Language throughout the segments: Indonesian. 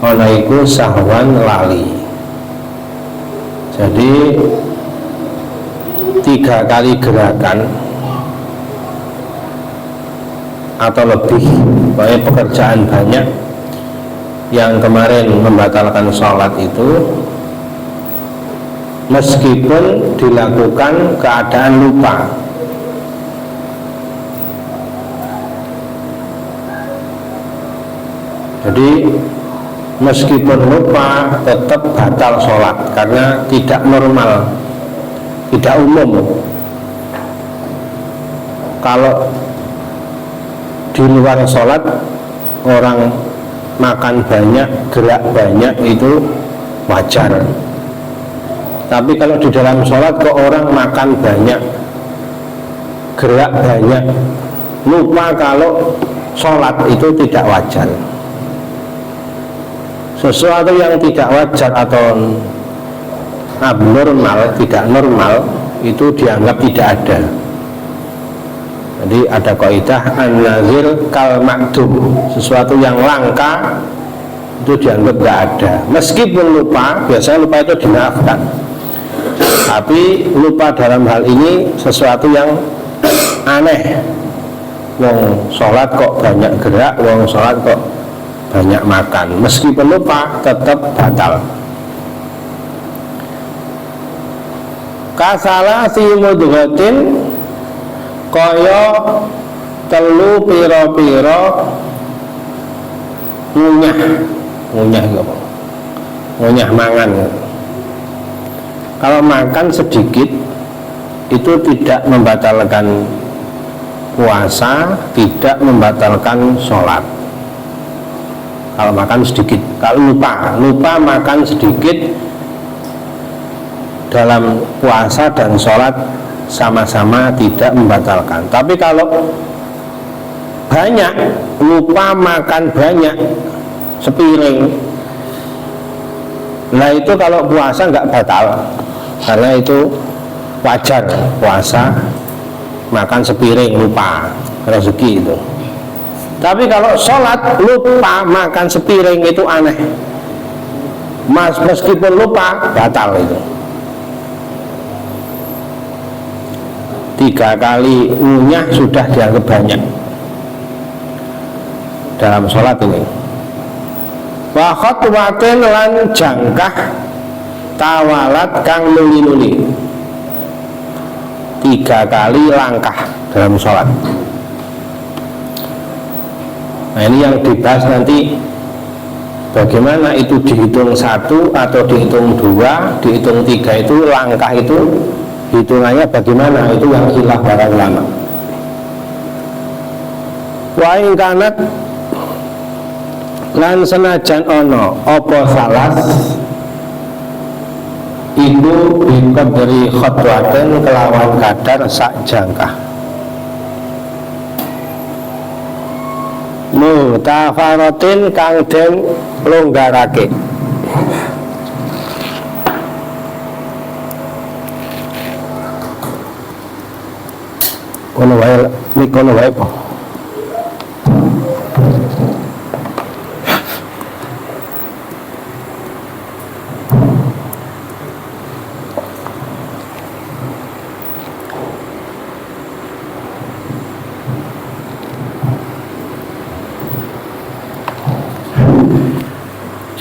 ana iku sahwan lali. Jadi 3 kali gerakan atau lebih, pokoknya pekerjaan banyak yang kemarin membatalkan sholat itu, meskipun dilakukan keadaan lupa. Jadi meskipun lupa tetap batal sholat karena tidak normal, tidak umum. Kalau di luar sholat orang makan banyak, gerak banyak itu wajar. Tapi kalau di dalam sholat kok orang makan banyak, gerak banyak, lupa kalau sholat itu tidak wajar. Sesuatu yang tidak wajar atau abnormal, tidak normal, itu dianggap tidak ada. Jadi ada kaidah an-nazir kal ma'dum, sesuatu yang langka itu dianggap tidak ada. Meskipun lupa, biasanya lupa itu dimaafkan. Tapi lupa dalam hal ini sesuatu yang aneh. Wong sholat kok banyak gerak, wong sholat kok banyak makan, meskipun lupa tetap batal. Kasala si mudghatin, kaya telu piro-piro ngunyah apa? Ngunyah mangan. Kalau makan sedikit itu tidak membatalkan puasa, tidak membatalkan sholat. Kalau makan sedikit, kalau lupa makan sedikit dalam puasa dan sholat sama-sama tidak membatalkan. Tapi kalau banyak, lupa makan banyak sepiring, nah itu kalau puasa nggak batal, karena itu wajar puasa makan sepiring, lupa rezeki itu. Tapi kalau sholat lupa makan sepiring itu aneh. Meskipun lupa batal itu. 3 kali ngunyah sudah dianggap banyak dalam sholat ini. Wa khatwatin lan jangkah tawalat kang nuli-nuli. 3 kali langkah dalam sholat. Nah ini yang dibahas nanti, bagaimana itu dihitung 1 atau dihitung 2, dihitung 3 itu langkah itu hitungannya bagaimana, itu yang khilaf para ulama. Wa ing kanat lan senajan ono apa salas iku biqadri khatwatin kelawan kadar sak jangkah. Mutafaratin kang den longgarake. Kono wae po.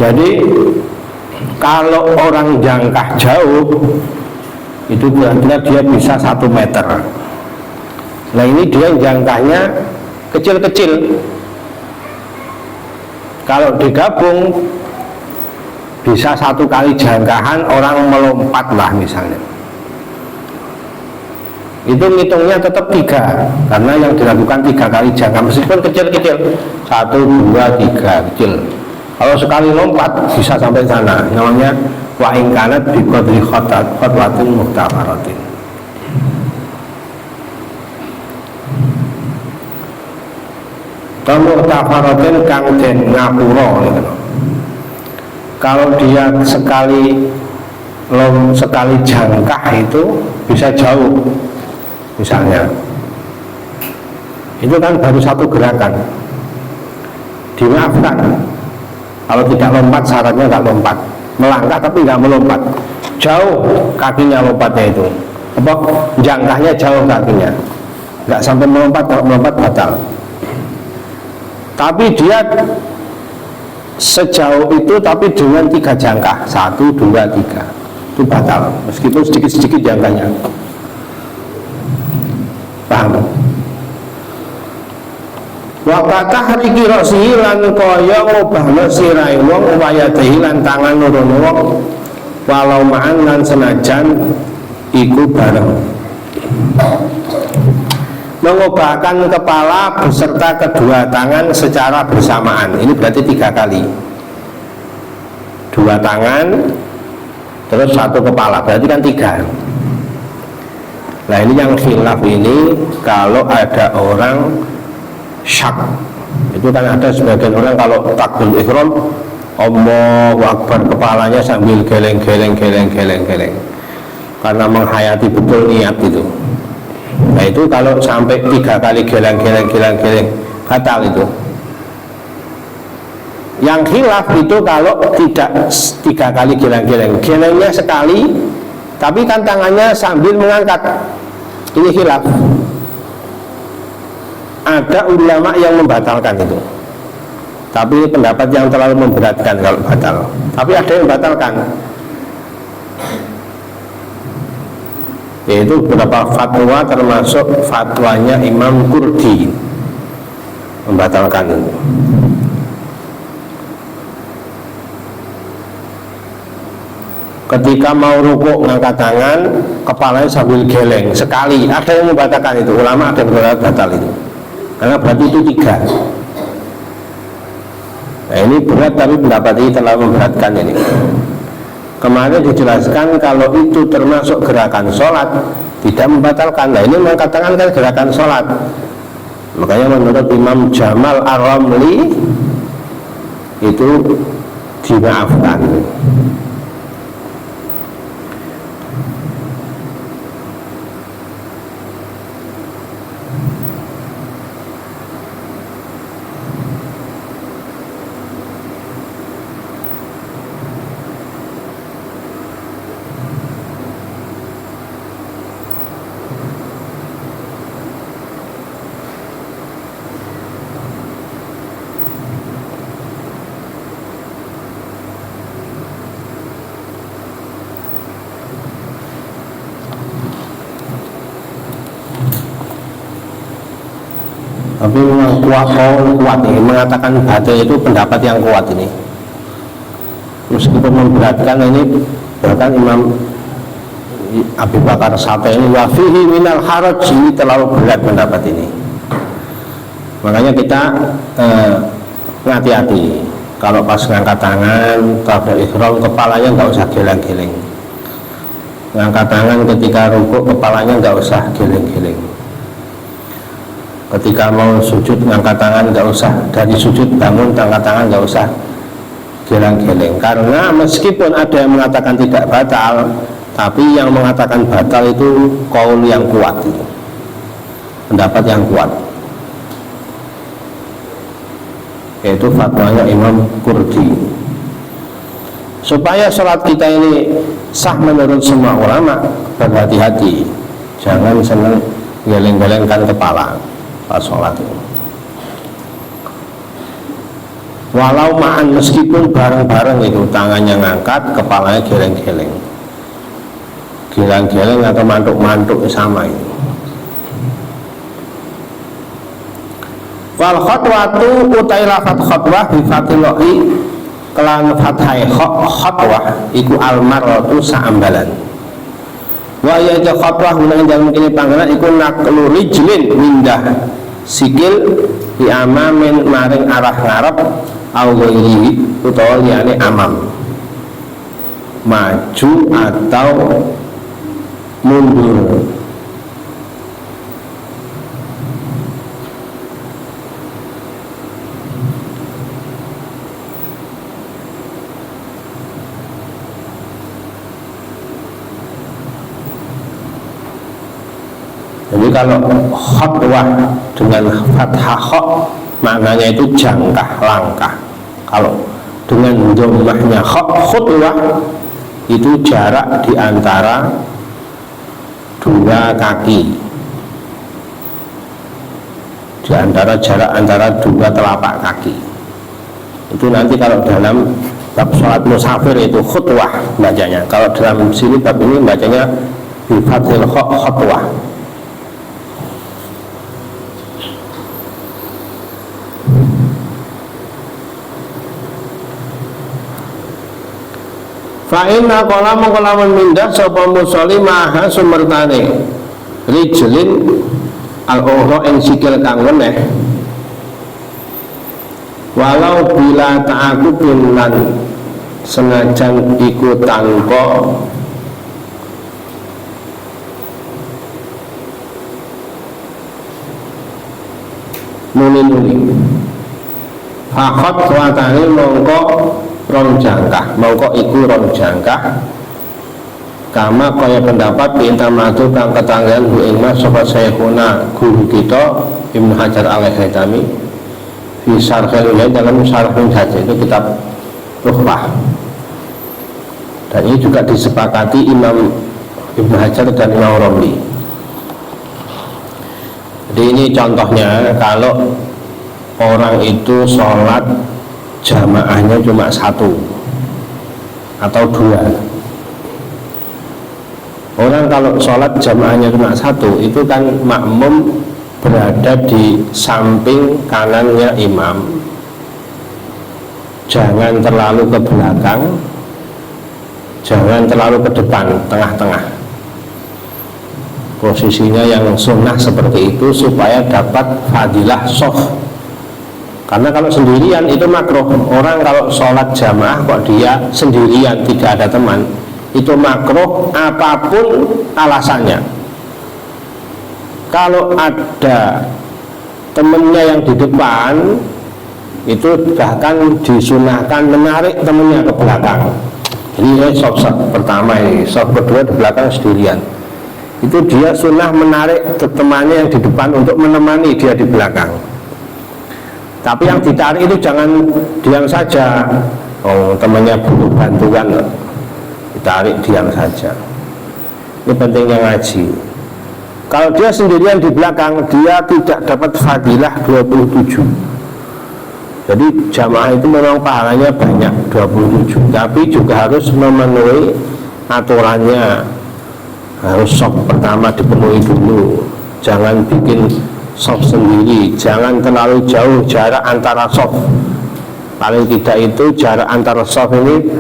Jadi kalau orang jangkah jauh itu kira-kira dia bisa 1 meter. Nah ini dia jangkahnya kecil-kecil. Kalau digabung bisa 1 kali jangkahan orang melompat lah misalnya. Itu ngitungnya tetap 3 karena yang dilakukan 3 kali jangkah meskipun kecil-kecil, 1, 2, 3 kecil. Kalau sekali lompat bisa sampai sana, namanya wa in kanat bi qadri khatwatin muhtafaratin. Muhtafaratin kang den ngapura gitu. Kalau dia sekali jangkah itu bisa jauh, misalnya itu kan baru 1 gerakan, dimaafkan. Kalau tidak lompat syaratnya nggak lompat, melangkah tapi nggak melompat, jauh kakinya lompatnya itu, apa jangkahnya jauh kakinya, nggak sampai melompat. Kalau melompat batal. Tapi dia sejauh itu tapi dengan 3 jangkah, 1, 2, 3 itu batal, meskipun sedikit-sedikit jangkahnya. Paham? Wa tahriki ra'sihi lan kaya ngubahna sirahe wong wayadahi lan tangan lorone wong walau ma'an lan senajan iku bareng. Mengubahkan kepala beserta kedua tangan secara bersamaan. Ini berarti 3 kali. 2 tangan terus 1 kepala, berarti kan 3. Nah ini yang khilaf ini, kalau ada orang syak, itu kan ada sebagian orang kalau takbir ihram Allahu Akbar kepalanya sambil geleng-geleng karena menghayati betul niat itu. Nah itu kalau sampai 3 kali geleng batal itu. Yang khilaf itu kalau tidak 3 kali gelengnya sekali, tapi kan tangannya sambil mengangkat. Ini khilaf. Ada ulama yang membatalkan itu, tapi pendapat yang terlalu memberatkan kalau batal. Tapi ada yang membatalkan, yaitu beberapa fatwa, termasuk fatwanya Imam Qurdi membatalkan itu. Ketika mau rukuk ngangkat tangan, kepalanya sambil geleng sekali, ada yang membatalkan itu. Ulama ada yang batal itu, karena berarti itu 3. Nah ini berat, tapi pendapat ini terlalu memberatkan ini. Kemarin dijelaskan kalau itu termasuk gerakan sholat, tidak membatalkan. Nah ini mengangkat tangan kan gerakan sholat, makanya menurut Imam Jamal Ar-Ramli itu dimaafkan. Tapi memang kuat ini, mengatakan batal itu pendapat yang kuat ini, meskipun memberatkan. Ini bahkan Imam Abu Bakar Syafi'i ini wafihi minal haraj, ini terlalu berat pendapat ini. Makanya kita hati-hati kalau pas ngangkat tangan takbir ihram, kepalanya nggak usah geleng-geleng. Ngangkat tangan ketika rukuk, kepalanya nggak usah geleng-geleng. Ketika mau sujud ngangkat tangan nggak usah, dari sujud bangun angkat tangan nggak usah geleng-geleng. Karena meskipun ada yang mengatakan tidak batal, tapi yang mengatakan batal itu qaul yang kuat, itu pendapat yang kuat, yaitu fatwanya Imam Qurdi. Supaya sholat kita ini sah menurut semua ulama, berhati-hati, jangan senang geleng-gelengkan kepala pas sholat itu. Walau ma'an, meskipun bareng-bareng itu, tangannya ngangkat, kepalanya geleng-geleng atau mantuk-mantuk sama ini. Wal khotwatu utai lafat khotwah bifatillahi kelan fathai khotwah iku almaratu saambalan. Wa ya khotwah menang dalam kini panggilan iku naklu rijlin mindah sikil di amamin maring arah ngarep au ghairi utawa liyane amam, maju atau mundur. Jadi kalau khotwah dengan fathah kho, maknanya itu jangkah, langkah. Kalau dengan dhammahnya khutwah itu jarak di antara dua kaki, di antara jarak antara dua telapak kaki. Itu nanti kalau dalam bab sholat musafir itu khutwah bacanya. Kalau dalam sini bab ini bacanya bi fathil khutwah. Fa inna qalamun mindah sapa musolli maha sumertane rijlin al-ukhra ing sikil kang weneh walau bila ta'aqubin lan senajan iku tanpa nuli-nuli fakot watane mongko rong jangkah, mongko iku rong jangkah kama kaya pendapat pintamatu kang ketanggihan bu ingmah sobat syekhuna guru kita Ibnu Hajar al-Haytami fi syarhil lain dalam syarh saja itu kitab Tuhfah, dan ini juga disepakati Imam Ibnu Hajar dan Imam Romli. Jadi ini contohnya kalau orang itu sholat jamaahnya cuma satu atau dua. Orang kalau sholat jamaahnya cuma satu itu kan makmum berada di samping kanannya imam, jangan terlalu ke belakang, jangan terlalu ke depan, tengah-tengah. Posisinya yang sunnah seperti itu supaya dapat fadilah shaf. Karena kalau sendirian itu makruh. Orang kalau sholat jamaah kok dia sendirian tidak ada teman, itu makruh apapun alasannya. Kalau ada temennya yang di depan, itu bahkan disunahkan menarik temennya ke belakang. Ini shaf pertama, ini shaf kedua di belakang sendirian. Itu dia sunnah menarik temannya yang di depan untuk menemani dia di belakang. Tapi yang ditarik itu jangan diam saja. Oh, temannya butuh bantuan, ditarik diam saja. Ini pentingnya ngaji. Kalau dia sendirian di belakang, dia tidak dapat fadilah 27. Jadi jamaah itu memang pahalanya banyak 27, tapi juga harus memenuhi aturannya. Harus shaf pertama dipenuhi dulu, jangan bikin shaf sendiri, jangan terlalu jauh jarak antara shaf. Paling tidak itu jarak antara shaf ini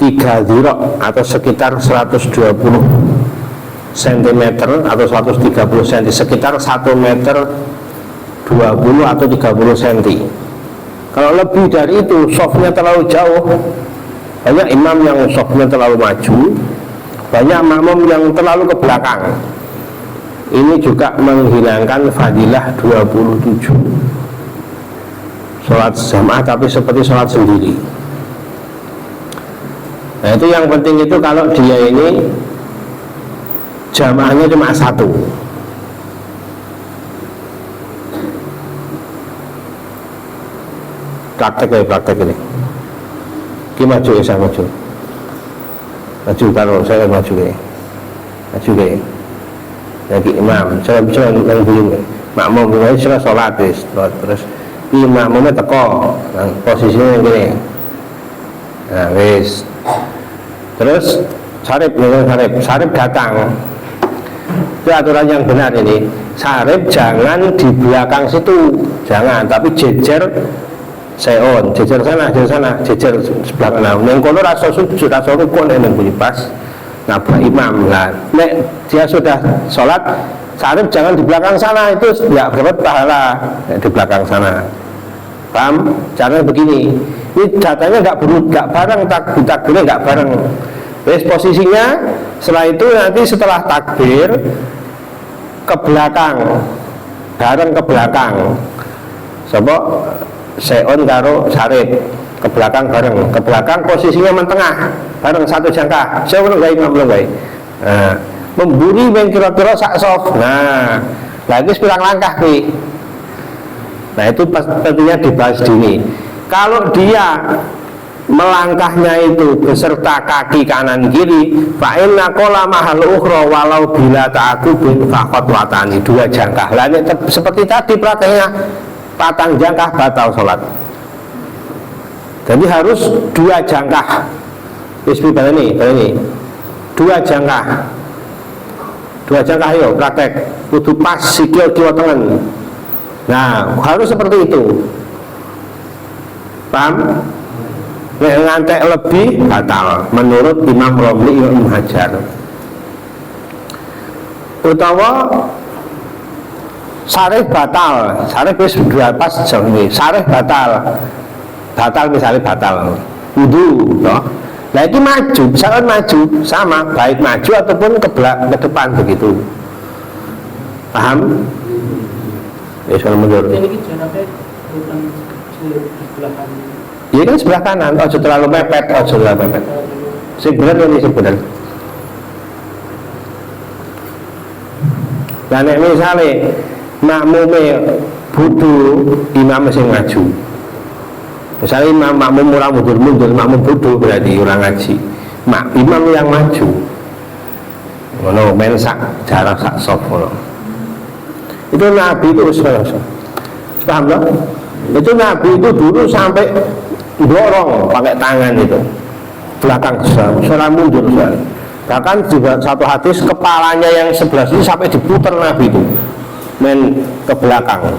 3 dhira' atau sekitar 120 cm atau 130 cm, sekitar 1 meter 20 atau 30 cm. Kalau lebih dari itu shafnya terlalu jauh, banyak imam yang shafnya terlalu maju, banyak makmum yang terlalu ke belakang. Ini juga menghilangkan fadilah 27 sholat jamaah tapi seperti sholat sendiri. Nah itu yang penting itu kalau dia ini jamaahnya cuma satu. Praktek ini. Kita maju ya, saya maju. Maju kalau saya maju ya. Maju ya. Lagi imam, saya yang belum makmum mulai sudah sholat terus imamnya teko, nah, posisinya yang gini, nah wis, terus sarip datang, itu aturan yang benar ini. Sarip jangan di belakang situ, jangan, tapi jejer seon, jejer sana, jejer sebelah kanan. Yang kono rasa sujud, rasa rukun yang bunyi pas. Nabrak imam lah. Nek dia sudah sholat, sarip jangan di belakang sana, itu tidak dapat pahala di belakang sana. Paham? Caranya begini. Ini datanya nggak bareng, takbirnya nggak bareng. Wes posisinya setelah itu nanti setelah takbir ke belakang, bareng ke belakang. Sebab seon karo sarip ke belakang bareng, ke belakang posisinya mentengah bareng satu jangka. Saya belum gak imam belum gak. Nah, memburi yang kira-kira sak sof. Nah, lagi sepirang langkah nih. Nah itu pentingnya dibahas dini. Kalau dia melangkahnya itu beserta kaki kanan kiri, fa inna qala mahal ukhra walau bila ta'aqubin faqat watani, dua jangkah. Lah seperti tadi prakteknya patang jangkah batal sholat. Jadi harus dua jangkah. Bismillah ini dua jangkah. Dua jangkah yuk praktek. Kudu pas sikil kiwa tengen. Nah, harus seperti itu. Paham? Ngantek lebih batal menurut Imam Romli Ibnu Hajar. Utawa sareh batal, sareh wis dua pas jenenge, sareh batal. Batal misalnya batal wudu, no? Nah itu maju, misalkan maju sama, baik maju ataupun ke depan begitu. Paham? Ya soal mundur. Ini jenenge bukan sebelah kanan. Iya kan sebelah kanan, ojo terlalu mepet, sebenarnya ini sebenarnya. Nah nek misalnya makmume budu, imam sing maju. Misalnya imam makmum ora mundur, makmum budu berarti orang ngaji. Imam yang maju. Ngono men sak jarak sak sop ngono. Itu Nabi itu paham tak? Itu Nabi itu dulu sampai dorong pakai tangan itu belakang secara mundur sekali. Bahkan juga satu hadis kepalanya yang sebelah sini sampai diputar Nabi itu main ke belakang.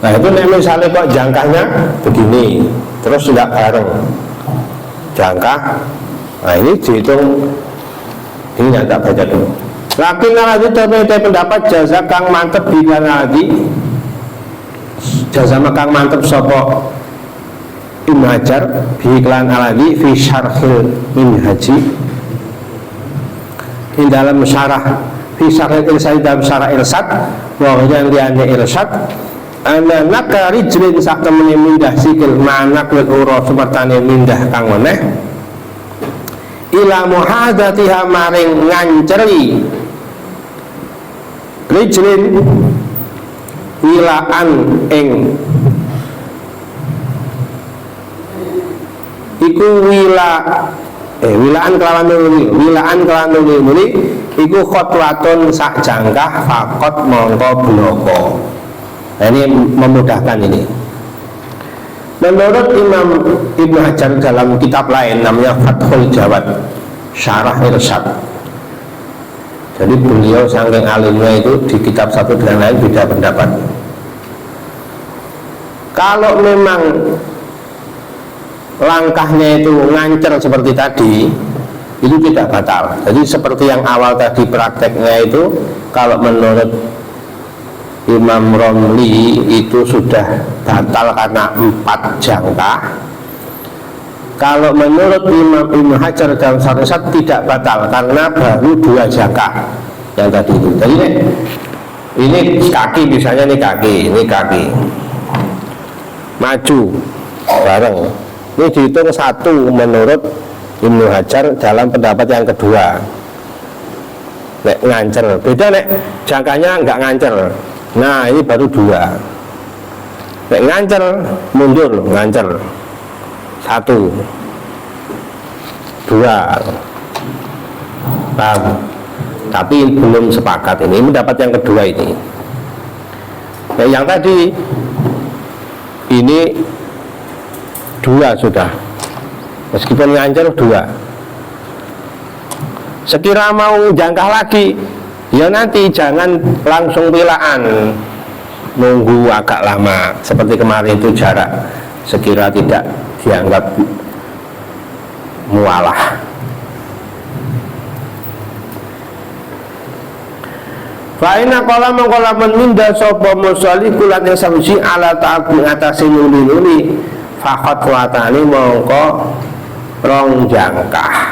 Nah itu misalnya kok jangkahnya begini terus tidak bareng jangkah, nah ini dihitung, ini yang tak baca dulu. Lakin lagi ternyata pendapat jaza kang mantep bila lagi jaza kang mantep sopo Ibnu Hajar biiklan aladi fi syarhil minhaji di dalam syarah fi syarhil irsad dalam syarah irsad bahwa yang liane irsad ana nakari jlin sak temene mindah sikil manak wal ura sepertane mindah kang meneh ila muhadatiha maring nganceri rijlin wilaan ing iku wilaan kelawan nuli iku khotwatun sak jangkah fakot mongko bloko. Nah, ini memudahkan ini. Menurut Imam Ibnu Hajar dalam kitab lain namanya Fathul Jawad Syarah Irsyad. Jadi beliau saking alimnya itu di kitab satu dengan lain beda pendapat. Kalau memang langkahnya itu ngancer seperti tadi, itu tidak batal. Jadi seperti yang awal tadi prakteknya itu, kalau menurut Imam Romli itu sudah batal karena 4 jangkah. Kalau menurut Imam Ibnu Hajar dalam satu tidak batal karena baru 2 jangkah yang tadi itu. Jadi ini kaki, misalnya ini kaki maju bareng, ini dihitung 1 menurut Ibnu Hajar dalam pendapat yang kedua. Nek ngancer, beda nek jangkanya enggak ngancer. Nah ini baru 2. Nek ngancer mundur, ngancer 1 2. Paham? Tapi belum sepakat ini mendapat yang kedua ini. Nah, yang tadi ini 2 sudah, meskipun ngancer 2. Sekira mau jangkah lagi, ya nanti jangan langsung pilaan, nunggu agak lama seperti kemarin itu jarak sekira tidak dianggap mualah. Fa'ina qala mengkola meninda sopo musoli kulat yang sabuji ala ta'ab mengatasi nuli-nuli fakot kuatani mongko rong jangkah.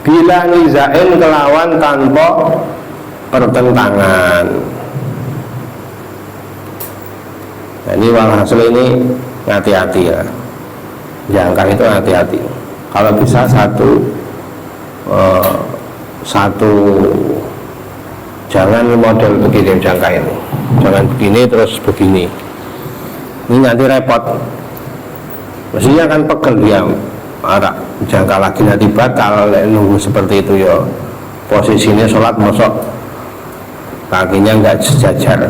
bila nizain kelawan tanpa pertentangan. Nah, ini walhasil ini hati-hati ya, jangkar itu hati-hati. Kalau bisa satu jangan model begini jangkar ini, jangan begini terus begini, ini nanti repot. Mestinya kan pegel dia, arah jangka lagi nanti batal. Nunggu seperti itu ya, posisinya sholat mosok kakinya nggak sejajar.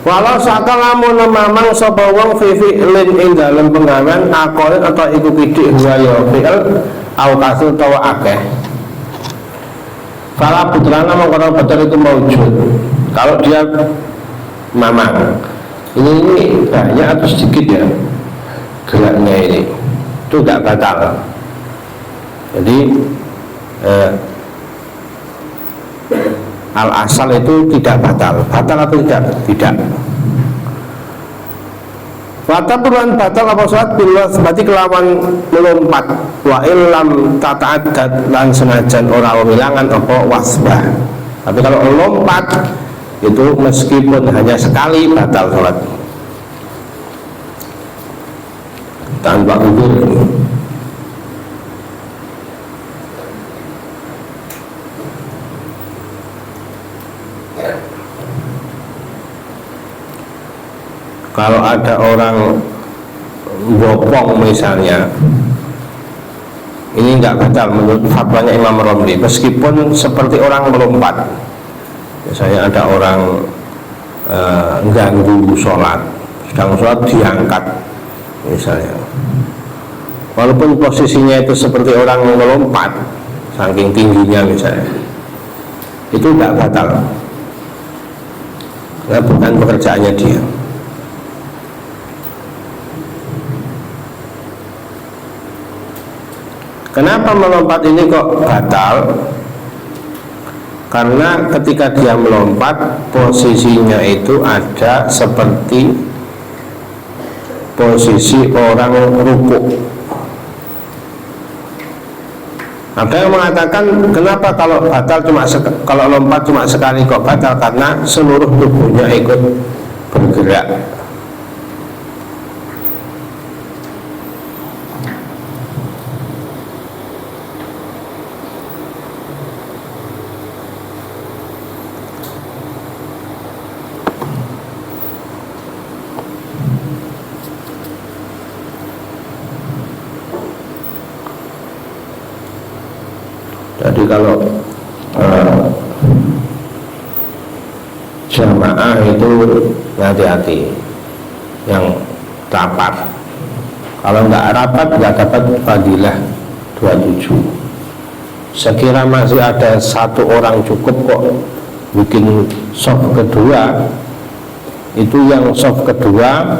Walau sakalamun mamang sapa wong fi fi'lin ing dalem penggawean akolin atau iku pidik huwa ya fi'il au kasul tawa akeh. Fala putrana mengkono betul itu maujud. Kalau dia mamang ini banyak atau sedikit ya geraknya ini, itu enggak batal. Jadi al asal itu tidak batal atau tidak. Batal peruan batal apa sholat bila sebati kelawan melompat wa illam tata'addad lan senajan ora wilangan apa wasbah. Tapi kalau lompat itu meskipun hanya sekali batal sholat tanpa udzur. Kalau ada orang bopong misalnya, ini enggak batal menurut fatwanya Imam Romli, meskipun seperti orang melompat. Misalnya ada orang ganggu sholat, sedang sholat diangkat misalnya, walaupun posisinya itu seperti orang melompat saking tingginya misalnya, itu enggak batal karena bukan pekerjaannya dia. Kenapa melompat ini kok batal? Karena ketika dia melompat, posisinya itu ada seperti posisi orang rukuk. Ada yang mengatakan kenapa kalau batal kalau lompat cuma sekali kok batal? Karena seluruh tubuhnya ikut bergerak. Jadi kalau jamaah itu hati-hati yang rapat. Kalau nggak rapat nggak dapat fadilah 27. Sekira masih ada satu orang cukup kok bikin soft kedua, itu yang soft kedua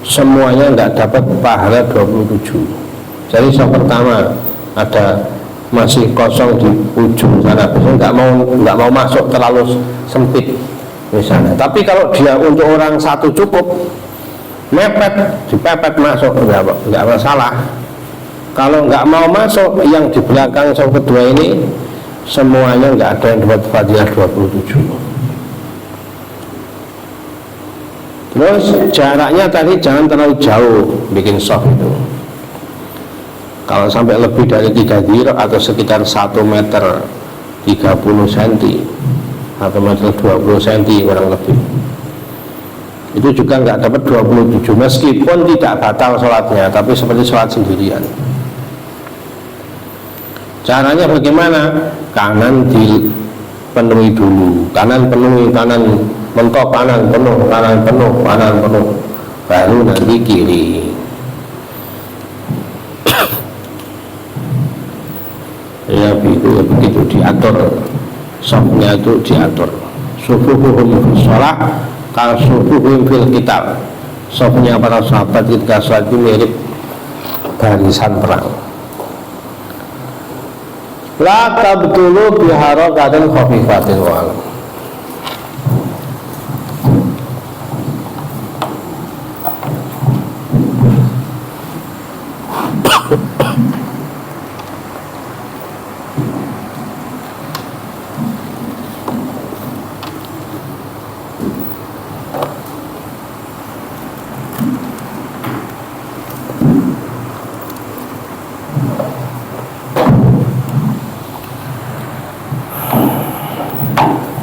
semuanya nggak dapat pahala 27. Jadi soft pertama ada masih kosong di ujung sana, biasanya nggak mau masuk terlalu sempit misalnya. Tapi kalau dia untuk orang satu cukup, mepet, dipepet masuk nggak masalah. Kalau nggak mau masuk, yang di belakang soft kedua ini semuanya nggak ada yang dapat fadilah 27. Terus jaraknya tadi jangan terlalu jauh bikin soft itu. Kalau sampai lebih dari 3 dhiro atau sekitar 1 meter 30 cm atau meter 20 cm kurang lebih, itu juga nggak dapat 27 meskipun tidak batal sholatnya, tapi seperti sholat sendirian. Caranya bagaimana? Kanan dipenuhi dulu, kanan penuhi, kanan mentok, kanan penuh, kanan penuh, kanan penuh. baru nanti kiri. Ya begitu diatur, sofnya itu diatur. Sufuhuhum sholat kal sufuhuhum fil kitab. Sofnya para sahabat ketika sholat itu mirip barisan perang. La tabtulu biharakatin khafifatin wa'alam.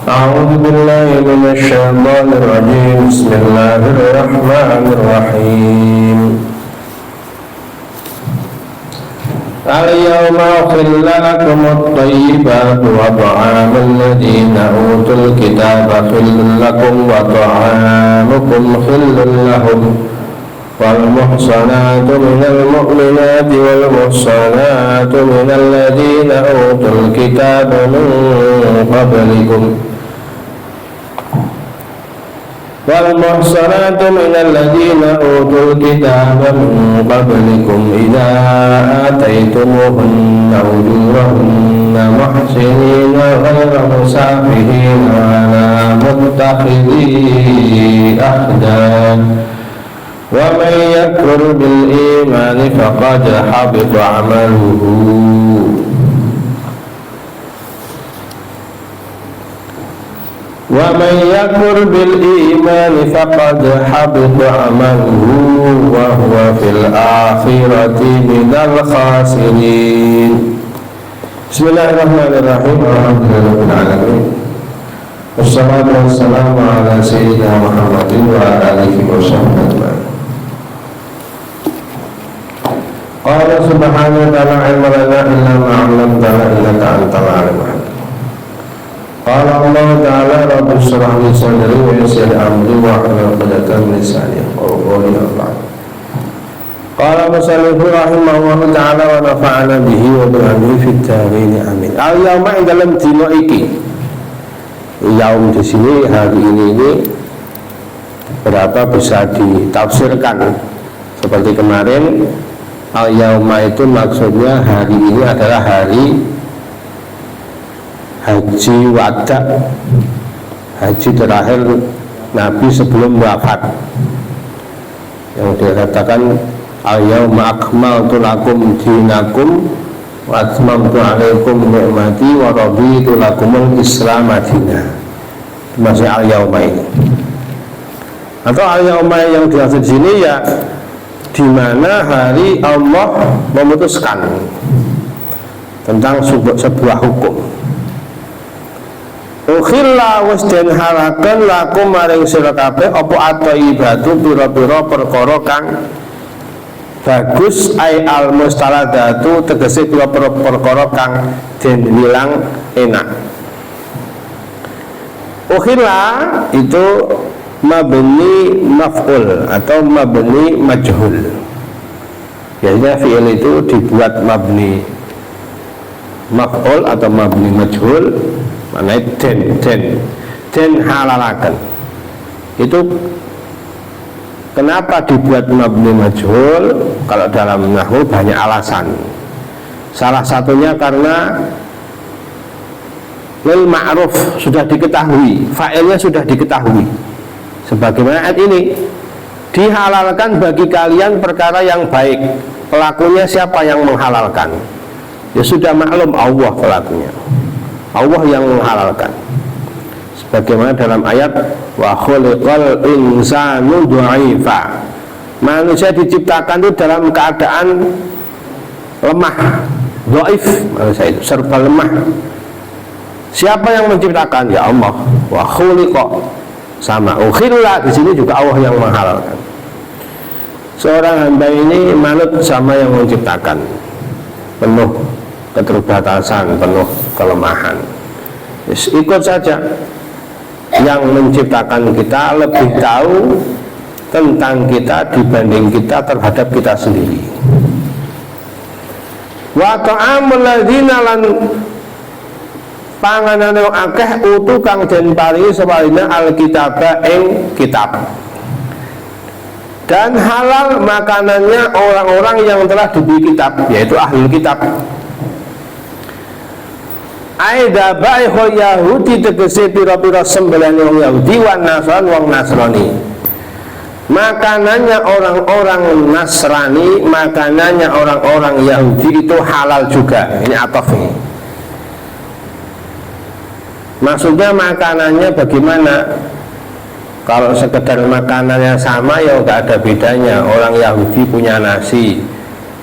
أعوذ بالله من الشيطان الرجيم بسم الله الرحمن الرحيم اليوم أحل لكم الطيبات وطعام الذين أوتوا الكتاب حل لكم وطعامكم حل لهم والمحصنات من المؤمنات والمحصنات من الذين أوتوا الكتاب من قبلكم والمحصنات من الذين أوتوا الكتاب من قبلكم إذا آتيتموهن أجورهن محسنين غير مسافحين ولا متخذي أخدان ومن يكفر بالإيمان فقد حبط عمله ومن يكفر بالإيمان فقد حبط عمله وهو في الآخرة من الخاسرين. بسم الله الرحمن الرحيم. الحمد لله رب العالمين والصلاة والسلام على سيدنا محمد وعلى آله وصحبه أجمعين. قال سبحانه وتعالى علم لنا إلا ما علمتنا إنك أنت العليم الحكيم. قال الله تعالى رب اشرح لي صدري ويسر أمري واحلل عقدة من لساني يفقهوا قولي أما قال المصنف رحمه الله تعالى ونفعنا به وبعلمه في الدارين آمين. Al-yauma dalam dina iki. Yaum di sini hari ini berapa bisa ditafsirkan seperti kemarin. Al-yauma itu maksudnya hari ini adalah hari haji wada, haji terakhir Nabi sebelum wafat, yang dikatakan al-yauma akmaltu lakum dinakum wa atmamtu alaikum ni'mati wa raditu lakumul islam madinah. Masih al-yauma ini, atau al-yauma yang dimaksud di sini ya di mana hari Allah memutuskan tentang sebuah hukum. Ukhilla wis den halaken lakum maring sira kabeh apa at-thayyibatu pira-pira perkara kang bagus, ai al-mustaladatu tegese pira-pira perkara kang den wilang enak. Ukhilla itu mabni maf'ul atau mabni majhul. Biasanya fi'il itu dibuat mabni maf'ul atau mabni majhul, mana den halalakan. Itu kenapa dibuat mabni majhul? Kalau dalam nahwu banyak alasan. Salah satunya karena lil ma'ruf sudah diketahui, fa'ilnya sudah diketahui. Sebagaimana ayat ini, dihalalkan bagi kalian perkara yang baik. Pelakunya siapa yang menghalalkan? Ya sudah maklum, Allah pelakunya, Allah yang menghalalkan. Sebagaimana dalam ayat wa khuliqal insanu dha'ifa, manusia diciptakan itu dalam keadaan lemah, dhaif, manusia itu serba lemah. Siapa yang menciptakan? Ya Allah. Wa khuliqa, sama ukhilla di sini juga Allah yang menghalalkan. Seorang hamba ini manut sama yang menciptakan, penuh keterbatasan, penuh kelemahan. Ikut saja yang menciptakan kita, lebih tahu tentang kita dibanding kita terhadap kita sendiri. Wa ta'amul ladzina lan panganane wong akeh utu kang den paringi sapa alkitab ing kitab. Dan halal makanannya orang-orang yang telah diberi kitab, yaitu ahlul kitab. Aida baihul Yahudi tegese pira-pira sembelihan wong Yahudi wan Nasrani wong Nasrani. Makanannya orang-orang Nasrani, makanannya orang-orang Yahudi itu halal juga. Ini ataf ini. Maksudnya makanannya bagaimana? Kalau sekedar makanannya sama ya nggak ada bedanya. Orang Yahudi punya nasi,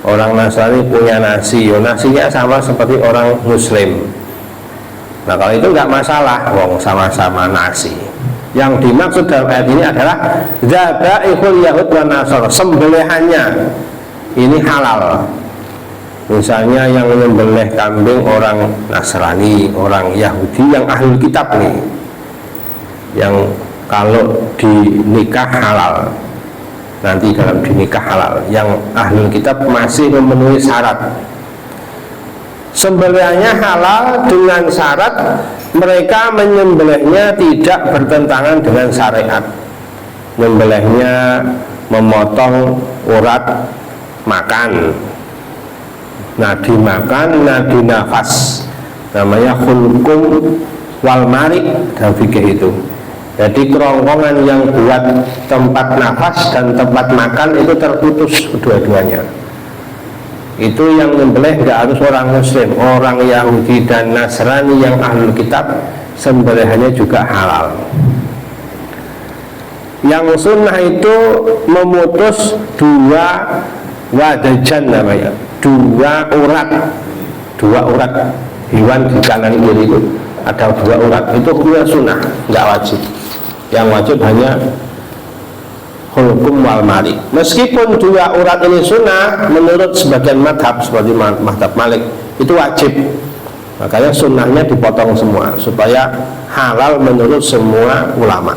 orang Nasrani punya nasi, ya nasinya sama seperti orang Muslim. Nah kalau itu nggak masalah, wong sama-sama nasi. Yang dimaksud dalam ayat ini adalah dzabaihul Yahud wa Nasr, sembelihannya ini halal. Misalnya yang menyembelih kambing orang Nasrani, orang Yahudi yang ahlul kitab nih, yang kalau dinikah halal, nanti dalam dinikah halal, yang ahlul kitab masih memenuhi syarat. Sembelihannya halal dengan syarat mereka menyembelihnya tidak bertentangan dengan syariat. Menyembelihnya memotong urat makan, nadi makan, nadi nafas, namanya khulqum wal marik dalam fikih itu. Jadi kerongkongan yang buat tempat nafas dan tempat makan itu terputus kedua-duanya. Itu yang menyembelih tidak harus orang Muslim, orang Yahudi dan Nasrani yang ahlul kitab sembelihannya juga halal. Yang sunnah itu memutus dua wadajan namanya, dua urat hewan di kanan kiri itu ada dua urat, itu hukumnya sunnah, nggak wajib. Yang wajib hanya hukum wal mari. Meskipun dua urat ini sunnah, menurut sebagian madhab seperti madhab Malik itu wajib. Makanya sunnahnya dipotong semua supaya halal menurut semua ulama.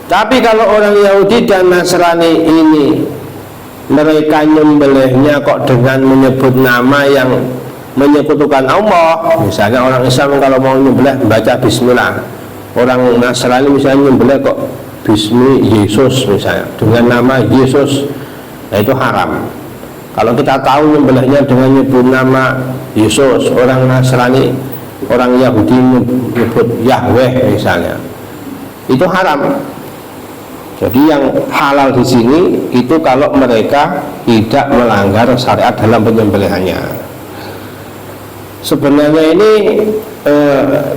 Tapi kalau orang Yahudi dan Nasrani ini mereka nyembelihnya kok dengan menyebut nama yang menyekutukan Allah. Misalnya orang Islam kalau mau nyembelih baca bismillah, orang Nasrani misalnya nyembelih kok Bismi Yesus misalnya dengan nama Yesus, nah itu haram. Kalau kita tahu nyembelihnya dengan nyebut nama Yesus, orang Nasrani, orang Yahudi nyebut Yahweh misalnya, itu haram. Jadi yang halal di sini itu kalau mereka tidak melanggar syariat dalam penyembelihannya. Sebenarnya ini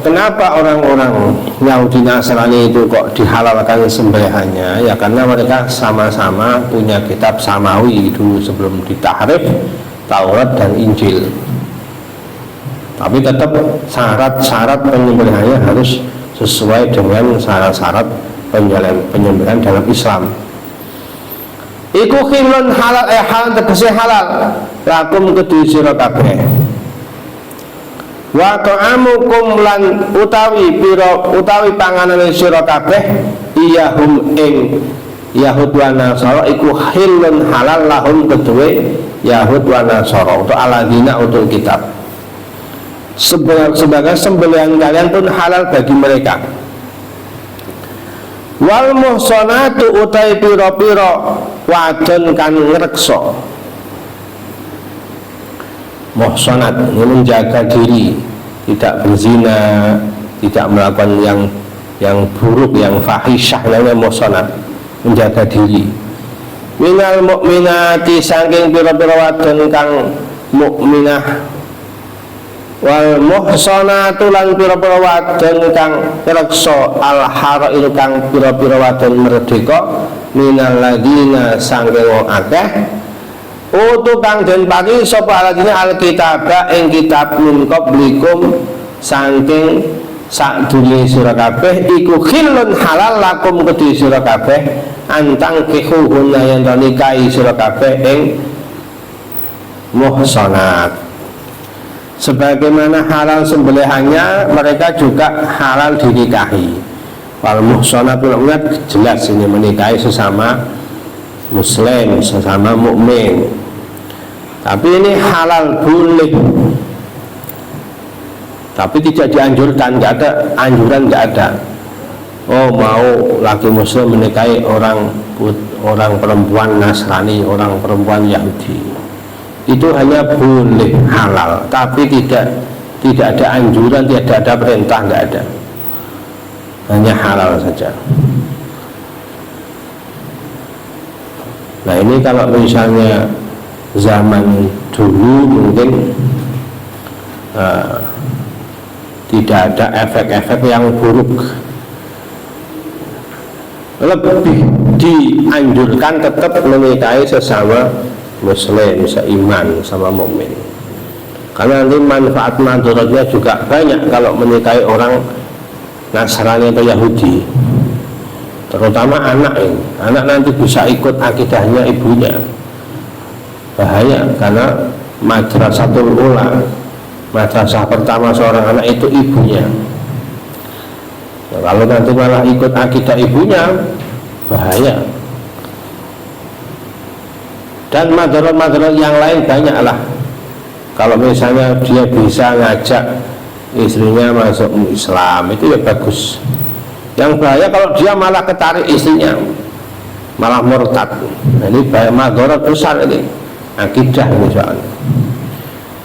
kenapa orang-orang Yahudi Nasrani itu kok dihalalkan sembelihannya? Ya karena mereka sama-sama punya kitab samawi dulu sebelum ditahrif, Taurat dan Injil. Tapi tetap syarat-syarat penyembelihannya harus sesuai dengan syarat-syarat penyembelihan dalam Islam. Iku khilun halal, halal tegese halal lakum kedue sira kabeh. Wa ta'amukum lan utawi panganane sira kabeh iyahum ing Yahud wa Nasara iku khilun halal lahum kedue Yahud wa Nasara untuk aladina untuk kitab. Sebagai sembelihan kalian pun halal bagi mereka. Wal muhsanatu utai pira-pira wadon kang ngreksa. Muhsanat ini menjaga diri, tidak berzina, tidak melakukan yang buruk, yang fahisyah, namanya muhsanat, menjaga diri. Minal mukminati saking pira-pira wadon kang mukminah. Wal muhsanatu lan pira-pira wadon kang reksa al harair kang pira-pira wadon merdeka minal ladina saking wong akeh utu kang den paringi sapa aladina alkitab ing kitab min qablikum saking sadurunge sira kabeh iku khilun halal lakum kedhi sira kabeh antang kihuhun yen nikahi sira kabeh ing muhsanat. Sebagaimana halal sembelihannya, mereka juga halal dinikahi. Wal muhsanatul mu'minat jelas ini menikahi sesama muslim, sesama mukmin. Tapi ini halal boleh, tapi tidak dianjurkan, nggak ada anjuran, nggak ada. Oh mau laki muslim menikahi orang perempuan Nasrani, orang perempuan Yahudi, itu hanya boleh halal, tapi tidak ada anjuran, tidak ada perintah, nggak ada, hanya halal saja. Nah ini kalau misalnya zaman dulu mungkin tidak ada efek-efek yang buruk, lebih dianjurkan tetap menikahi sesama muslim, seiman sama mukmin, karena nanti manfaat manfaatnya juga banyak kalau menikahi orang Nasrani atau Yahudi, terutama anak ini. Anak nanti bisa ikut akidahnya ibunya, bahaya, karena madrasatul ula, madrasah pertama seorang anak itu ibunya. Nah, kalau nanti malah ikut akidah ibunya, bahaya. Dan madarat-madarat yang lain banyaklah. Kalau misalnya dia bisa ngajak istrinya masuk Islam, itu ya bagus. Yang bahaya kalau dia malah ketarik istrinya, malah murtad. Nah, ini madarat besar ini, akidah ini soalnya.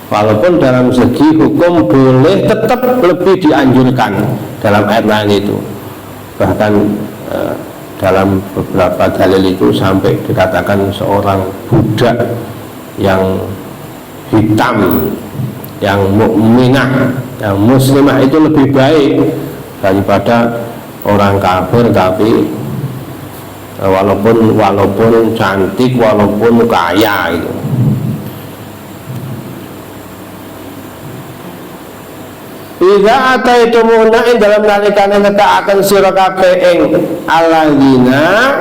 Walaupun dalam segi hukum boleh, tetap lebih dianjurkan dalam ayat lain itu. Bahkan dalam beberapa dalil itu sampai dikatakan seorang budak yang hitam, yang mukminah, yang muslimah itu lebih baik daripada orang kafir tapi walaupun cantik, walaupun kaya itu. Iza ataitumuna ing dalam nalikane nekakaken sira kabeh ing alladzina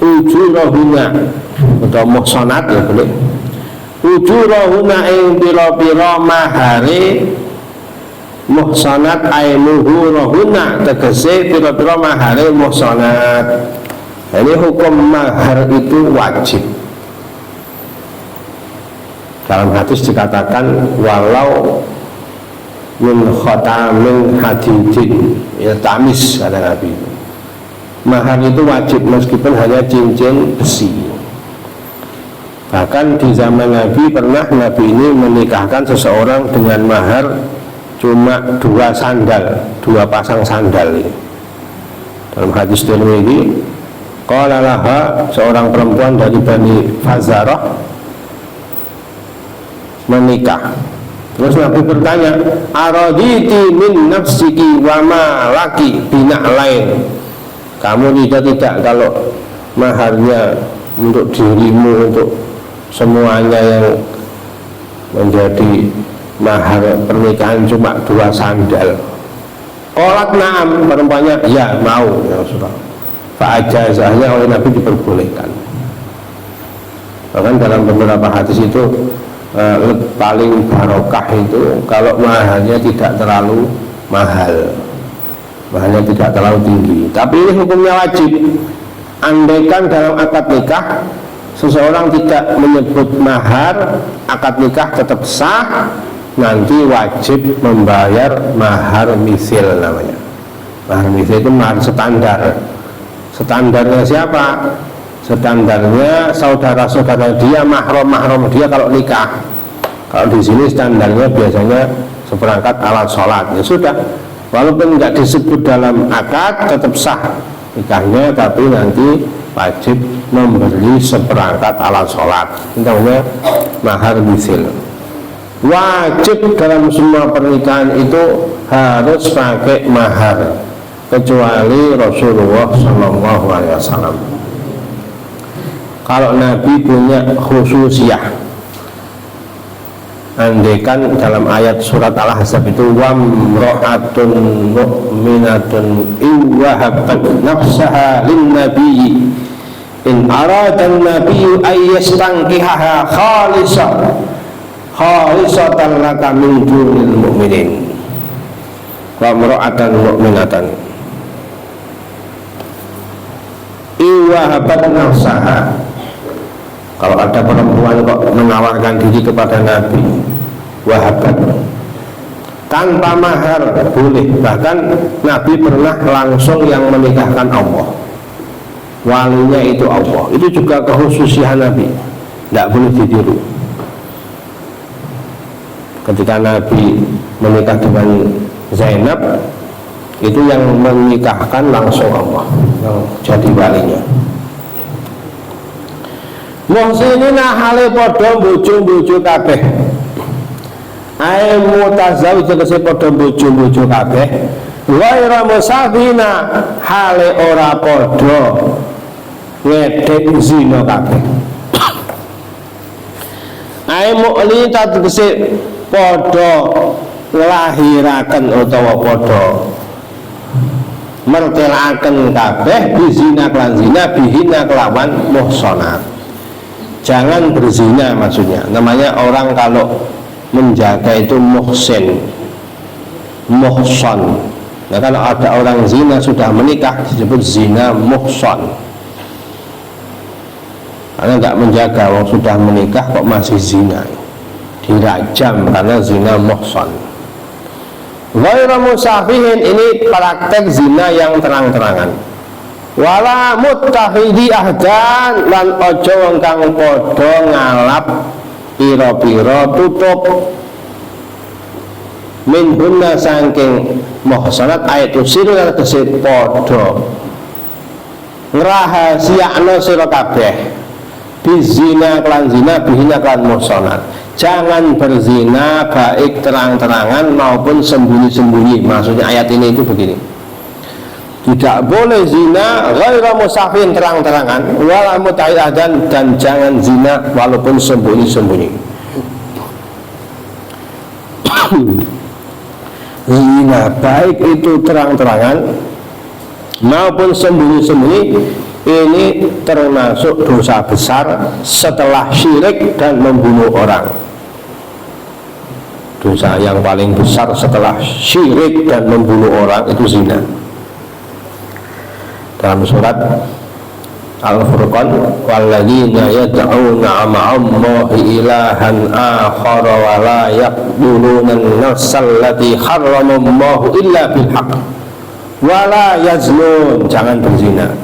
ujurahuna utawa muhsanat ya boleh. Ujurahuna ing pira-pira mahare muhsanat ainuhurahuna, tegese pira-pira mahare muhsanat. Ini hukum mahar itu wajib. Dalam hadis dikatakan walau min khatamin hadidin ya tamis, kata Nabi. Mahar itu wajib meskipun hanya cincin besi. Bahkan di zaman Nabi pernah Nabi ini menikahkan seseorang dengan mahar cuma 2 sandal, 2 pasang sandal ini. Dalam hadis Tirmidzi, qala laha, seorang perempuan dari Bani Fazarah menikah. Terus Nabi bertanya, araditi min nafsiki wa ma laki bina lain. Kamu tidak kalau maharnya untuk dirimu, untuk semuanya yang menjadi mahar pernikahan cuma 2 sandal. Qalat na'am, perempuannya ya mau ya Rasulullah. Fa'ajazahnya oleh Nabi diperbolehkan. Bahkan dalam beberapa hadis itu paling barokah itu kalau mahalnya tidak terlalu mahal, mahalnya tidak terlalu tinggi. Tapi ini hukumnya wajib. Andaikan dalam akad nikah seseorang tidak menyebut mahar, akad nikah tetap sah, nanti wajib membayar mahar misil namanya. Mahar misil itu mahar standar. Standarnya siapa? Standarnya saudara-saudara dia, mahram dia kalau nikah. Kalau di sini standarnya biasanya seperangkat alat sholat. Ya sudah, walaupun nggak disebut dalam akad tetap sah nikahnya, tapi nanti wajib memberi seperangkat alat sholat. Itu namanya mahar misil. Wajib dalam semua pernikahan itu harus pakai mahar, kecuali Rasulullah SAW. Kalau Nabi punya khususiyah, andaikan dalam ayat surat Al-Ahzab itu wamra'atun mu'minatun iwahabat nafsaha lin nabiyyi in aradan nabiyyu ayyastankihaha khalisatan laka min dunil mu'minin. Wamra'atan mu'minatan, wahabat nafsaha, kalau ada perempuan kok menawarkan diri kepada Nabi, wahabat, tanpa mahar boleh. Bahkan Nabi pernah langsung yang menikahkan Allah, walinya itu Allah. Itu juga kekhususian Nabi, tidak boleh ditiru. Ketika Nabi menikah dengan Zainab, itu yang menikahkan langsung Allah, yang jadi walinya. Muhsinina hale padha bojo-bojo kabeh, ae mutazawij tegese padha bojo-bojo kabeh, ghaira musafina hale ora padha ngedek zina kabeh. Ae mu'li tegese padha nglahiraken utawa padha mertelaken kabeh bizina kelan zina, bihina kelawan muhsanat. Jangan berzina maksudnya. Namanya orang kalau menjaga itu muhsin, muhsan. Nah, kalau ada orang zina sudah menikah disebut zina muhsan. Karena nggak menjaga, orang sudah menikah kok masih zina, dirajam karena zina muhsan. Ghairu musafihin, ini praktek zina yang terang-terangan. Wala muttakhidhi ahdan, lan ojo engkang padha ngalap pira-pira tutup min hunna saking muhsanat ayatu sirra tegese padha ngrahasiakno sira kabeh bizina kelan zina, bihina kelan muhsanat. Jangan berzina baik terang-terangan maupun sembunyi-sembunyi. Maksudnya ayat ini itu begini, tidak boleh zina ghairu musafin terang-terangan, wala mutaidan, dan jangan zina walaupun sembunyi-sembunyi. Zina baik itu terang-terangan maupun sembunyi-sembunyi, ini termasuk dosa besar setelah syirik dan membunuh orang. Dosa yang paling besar setelah syirik dan membunuh orang itu zina. Dalam surat Al-Furqan, walladzina yad'una ma'allahi ilahan akhar wa la yaqtuluna an-nafsal lati harramallahu illa bil haqq wa la yaznun, jangan berzina.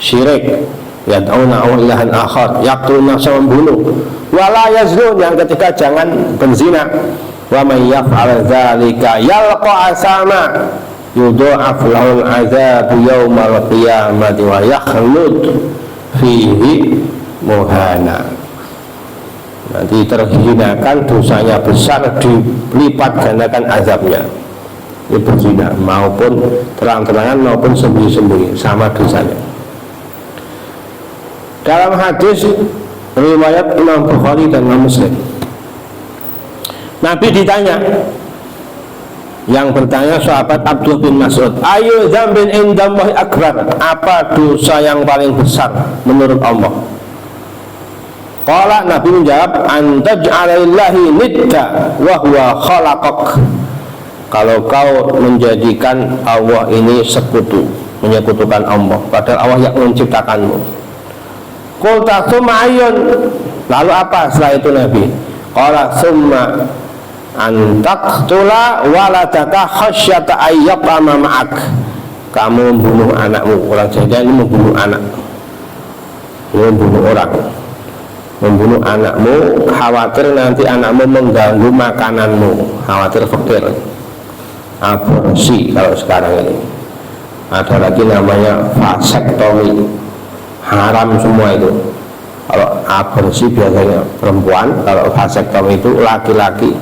Syirik, yad'una ilahan akhar, yaqtuluna nafsa, membunuh, wa la yaznun, yang ketiga jangan berzina. Wa may yaf'al dzalika yalqa asama yudha'af lahul 'adzabu yaumal qiyamati wa yakhlud fihi muhana. Nanti terhinakan, dosanya besar, dilipat gandakan azabnya. Ini berzina maupun terang-terangan maupun sembunyi-sembunyi, sama dosanya. Dalam hadis riwayat Imam Bukhari dan Imam Muslim, Nabi ditanya, yang bertanya sahabat Abdullah bin Mas'ud, ayu dzambin indallahi akbar, apa dosa yang paling besar menurut Allah? Qala, Nabi menjawab, antaj'alallahi nidda wa huwa khalaqak, kalau kau menjadikan Allah ini sekutu, menyekutukan Allah, padahal Allah yang menciptakanmu. Qulta tsumma ayyun, lalu apa setelah itu Nabi? Qala tsumma antaqtula waladaka khasyata ayyaqama ma'ak, kamu membunuh anakmu. Orang Jawa ini membunuh anak, membunuh orang, membunuh anakmu, khawatir nanti anakmu mengganggu makananmu, khawatir fakir, aborsi. Kalau sekarang ini ada lagi namanya vasektomi, haram semua itu. Kalau aborsi biasanya perempuan, kalau vasektomi itu laki-laki,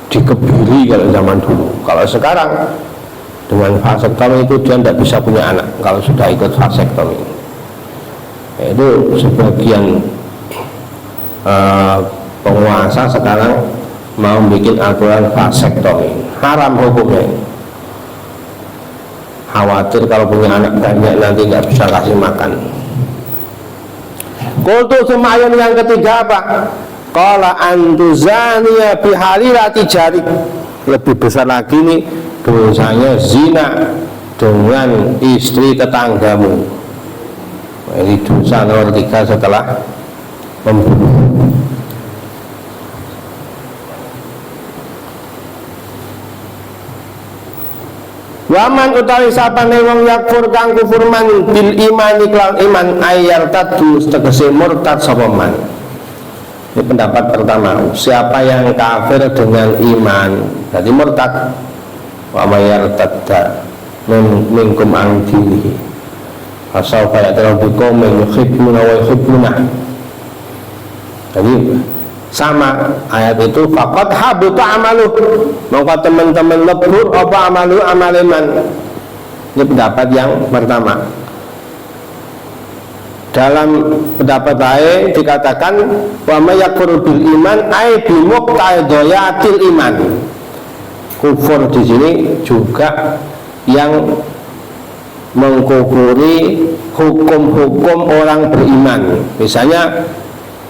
dikebiri kalau zaman dulu. Kalau sekarang dengan vasektomi itu dia tidak bisa punya anak kalau sudah ikut vasektomi. Itu sebagian penguasa sekarang mau bikin aturan vasektomi, haram hukumnya. Khawatir kalau punya anak banyak nanti nggak bisa kasih makan. Kultu semayan, yang ketiga apa? Qala antuzaniya bihalilati jarik, lebih besar lagi nih dosanya zina dengan istri tetanggamu. Ini dosa nomor 3 setelah membunuh. Waman utawi sapane wong yakfur kang kufur man bil imani kelawan iman ayar tadu tegese murtad sapa man. Ini pendapat pertama, siapa yang kafir dengan iman jadi murtad. Wa mayar tadda minkum an dinihi asal kaya terbikum yuhibbuna wa yuhibbuna. Jadi sama ayat itu faqad habita amaluh, maka teman-teman lebur apa amalu amaliman. Ini pendapat yang pertama. Dalam pendapat lain dikatakan wa may yakfur bil iman ay bi muqtadayatil iman. Kufur di sini juga yang mengkufuri hukum-hukum orang beriman. Misalnya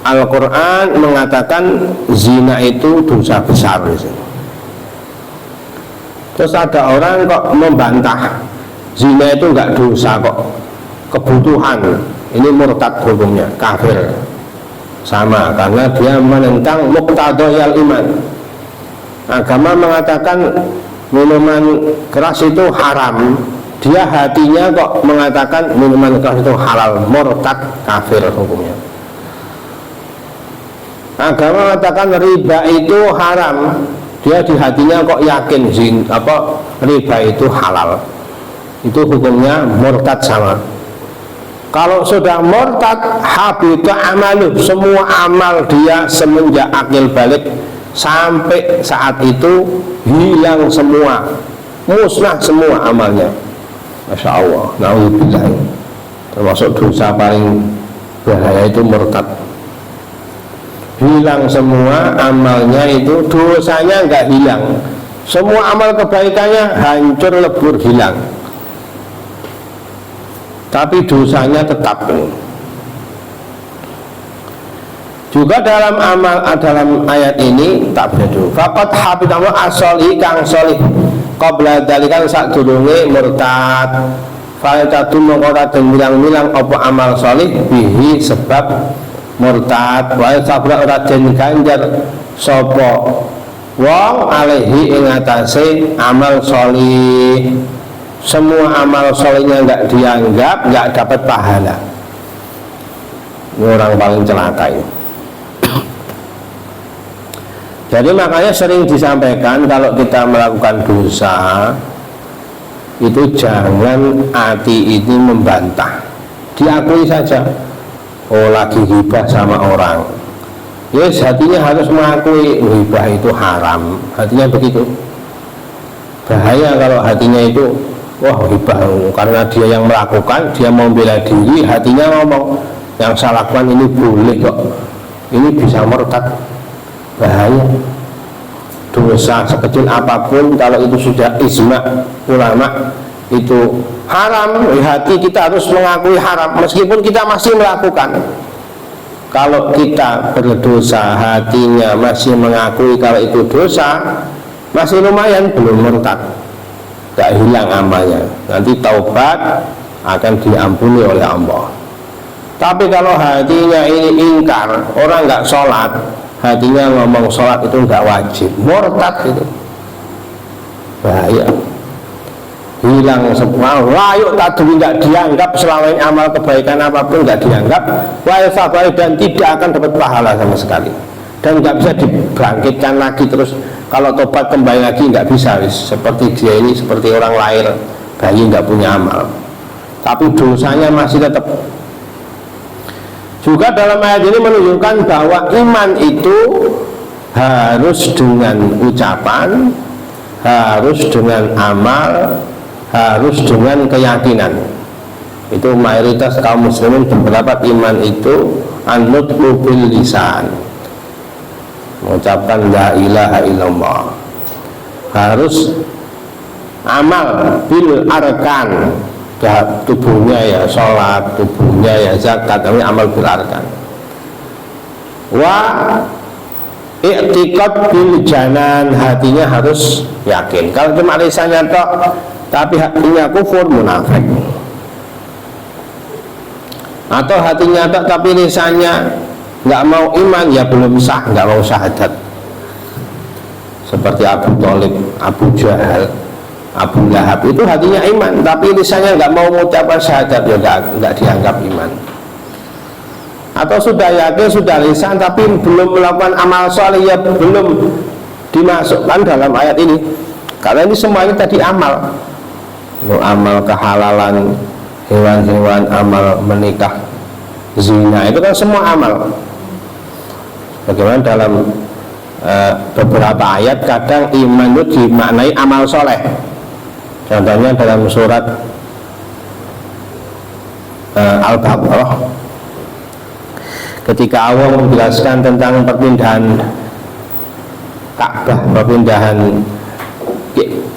Al-Quran mengatakan zina itu dosa besar. Terus ada orang kok membantah zina itu enggak dosa kok, kebutuhan. Ini murtad hukumnya, kafir. Sama, karena dia menentang muqtadayal iman. Agama mengatakan minuman keras itu haram, dia hatinya kok mengatakan minuman keras itu halal, murtad, kafir hukumnya. Agama mengatakan riba itu haram, dia di hatinya kok yakin riba itu halal, itu hukumnya murtad sama. Kalau sudah murtad habita amaluh, semua amal dia semenjak akil balik sampai saat itu hilang semua, musnah semua amalnya. Masya Allah, na'udzubillah. Termasuk dosa paling bahaya itu murtad. Hilang semua amalnya, itu dosanya enggak hilang, semua amal kebaikannya hancur lebur hilang, tapi dosanya tetap. Juga dalam dalam ayat ini tak bedu faqad habita as-solih kang solih qabla dalikan sak durunge murtad faitatu mongko den milang-milang apa amal solih bihi sebab murtad wa sabra ora den ganjar sapa wong alaihi ing atase amal solih. Semua amal solihnya enggak dianggap, enggak dapat pahala. Ini orang paling celaka ini. Jadi makanya sering disampaikan kalau kita melakukan dosa itu jangan hati ini membantah, diakui saja. Oh, lagi ghibah sama orang, yes, hatinya harus mengakui ghibah itu haram, hatinya begitu. Bahaya kalau hatinya itu wah ghibah, karena dia yang melakukan, dia mau bela diri, hatinya ngomong yang saya lakukan ini boleh kok, ini bisa murtad. Bahaya. Dosa sekecil apapun kalau itu sudah ijma ulama itu haram, di hati kita harus mengakui haram meskipun kita masih melakukan. Kalau kita berdosa hatinya masih mengakui kalau itu dosa, masih lumayan, belum murtad, tidak hilang amalnya, nanti taubat akan diampuni oleh Allah. Tapi kalau hatinya ini ingkar, orang nggak sholat, hatinya ngomong sholat itu nggak wajib, murtad itu bahaya, hilang semua. Layuk tadi nggak dianggap, selama ini amal kebaikan apapun nggak dianggap, dan tidak akan dapat pahala sama sekali, dan nggak bisa dibangkitkan lagi. Terus kalau tobat kembali lagi nggak bisa, seperti dia ini seperti orang lahir bayi nggak punya amal, tapi dosanya masih tetap. Juga dalam ayat ini menunjukkan bahwa iman itu harus dengan ucapan, harus dengan amal, harus dengan keyakinan. Itu mayoritas kaum muslimin berpendapat iman itu an-nutqu bil lisan, mengucapkan la ilaha illallah. Harus amal bil arkan, tubuhnya ya sholat, tubuhnya ya zakat, tapi amal bil arkan. Wa i'tiqad bil janan, hatinya harus yakin. Kalau cuma lisannya tok tapi hatinya kufur, munafik. atau hatinya tak tapi lisannya nggak mau iman, ya belum sah, nggak mau syahadat. Seperti Abu Thalib, Abu Jahal, Abu Lahab, itu hatinya iman tapi lisannya nggak mau mengucapkan syahadat, ya nggak dianggap iman. Atau sudah yakin, sudah lisan tapi belum melakukan amal soleh, ya belum dimasukkan dalam ayat ini. Karena ini semuanya tadi amal, amal kehalalan hewan-hewan, amal menikah, zina, itu kan semua amal. Bagaimana dalam beberapa ayat kadang iman itu dimaknai amal soleh. Contohnya dalam surat Al-Baqarah, ketika Allah menjelaskan tentang perpindahan Ka'bah, perpindahan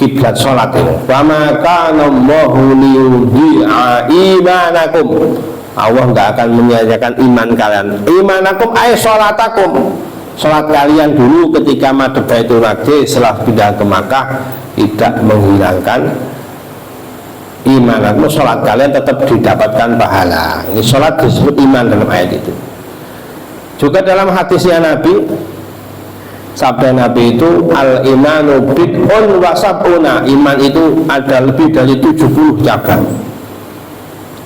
kiblat sholat ini, wa ma kana Allahu liyudhi'a imanakum, Allah nggak akan menyia-nyiakan iman kalian. Imanakum ay sholatakum, sholat kalian dulu ketika madhab Baitul Maqdis setelah pindah ke Makkah tidak menghilangkan imanakum, sholat kalian tetap didapatkan pahala. Ini sholat disebut iman dalam ayat itu. Juga dalam hadisnya Nabi, sabda Nabi itu, al-imanu bid'un wa sab'una, iman itu ada lebih dari 70 cabang,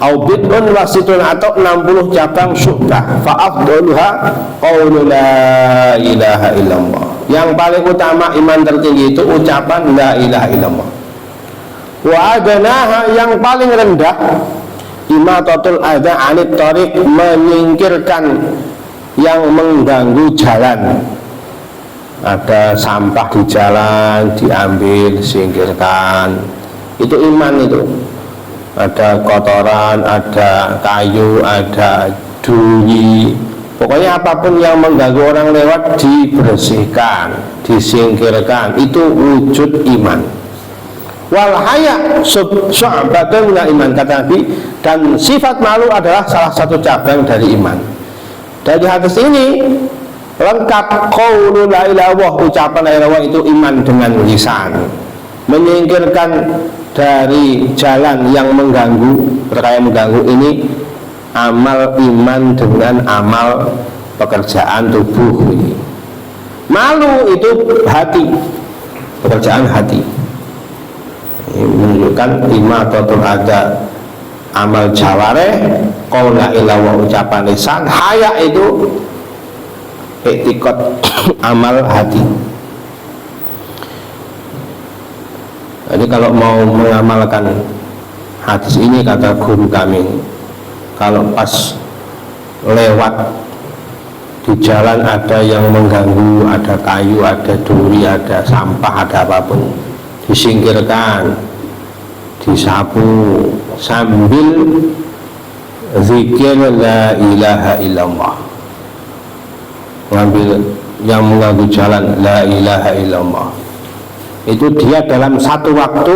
au bid'un wa situn, atau 60 cabang syu'bah, fa'afdoluha qawlu la ilaha illallah, yang paling utama iman tertinggi itu ucapan la ilaha illallah. Wa adanaha, yang paling rendah, imatatul adha anit tariq, menyingkirkan yang mengganggu jalan. Ada sampah di jalan, diambil, singkirkan, itu iman itu. Ada kotoran, ada kayu, ada duri, pokoknya apapun yang mengganggu orang lewat dibersihkan, disingkirkan, itu wujud iman. Wal haya syu'batun minal iman, kata Nabi, dan sifat malu adalah salah satu cabang dari iman. Dari hadis ini lengkap qaulu la ilaha illallah, ucapan la ilaha illallah itu iman dengan lisan, menyingkirkan dari jalan yang mengganggu, perkara yang mengganggu, ini amal iman dengan amal pekerjaan tubuh ini. Malu itu hati, pekerjaan hati. Ini menunjukkan imatatul adha amal jawareh, qaul la ilaha illallah ucapan lisan, haya itu etikot amal hati. Jadi kalau mau mengamalkan hadis ini, kata guru kami, kalau pas lewat di jalan ada yang mengganggu, ada kayu, ada duri, ada sampah, ada apapun, disingkirkan, disapu sambil zikir la ilaha illallah, ngambil yang mengganggu jalan la ilaha illallah, itu dia dalam satu waktu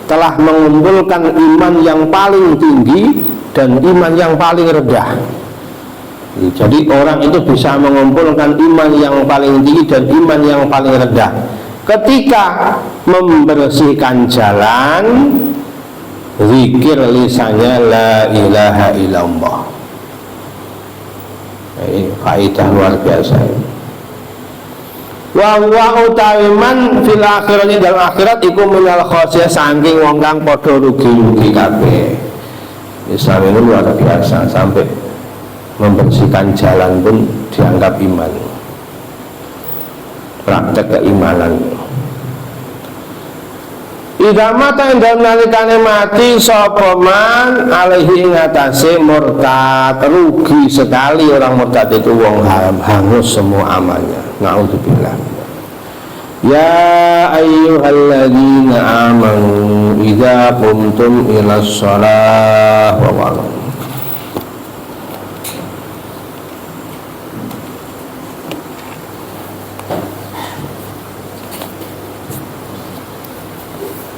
telah mengumpulkan iman yang paling tinggi dan iman yang paling rendah. Jadi orang itu bisa mengumpulkan iman yang paling tinggi dan iman yang paling rendah ketika membersihkan jalan, zikir lisannya la ilaha illallah. Ini kaidah luar biasa. Wa utawi man fil akhirati, dalam akhirat iku minal khosiyah, saking wong kang padha rugi-rugi kabeh. Islam ini luar biasa, sampai membersihkan jalan pun dianggap iman, praktek keimanan. Idza mata ing dalem nalikane mati sapa man alaihi ngatasi murtad, rugi sekali orang murtad itu, wong hangus semua amalnya. Naudzubillah. Ya ayyuhalladzina amanu idza qumtum ilas shalah wa